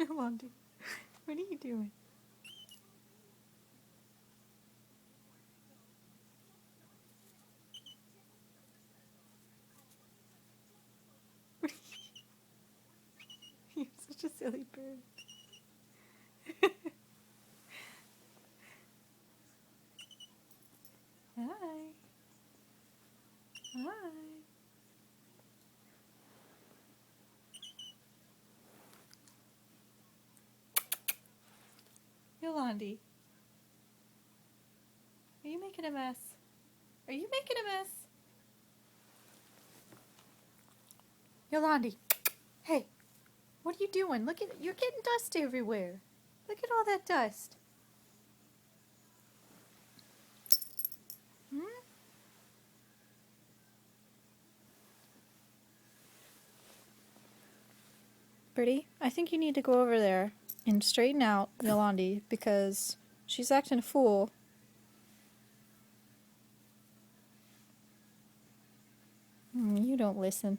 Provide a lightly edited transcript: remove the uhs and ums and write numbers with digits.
Yolandi, what are you doing? You're such a silly bird. Hi. Hi. Yolandi, are you making a mess? Are you making a mess? Yolandi, hey, what are you doing? Look at, you're getting dust everywhere. Look at all that dust. Hmm? Birdie, I think you need to go over there and straighten out Yolandi because she's acting a fool. You don't listen.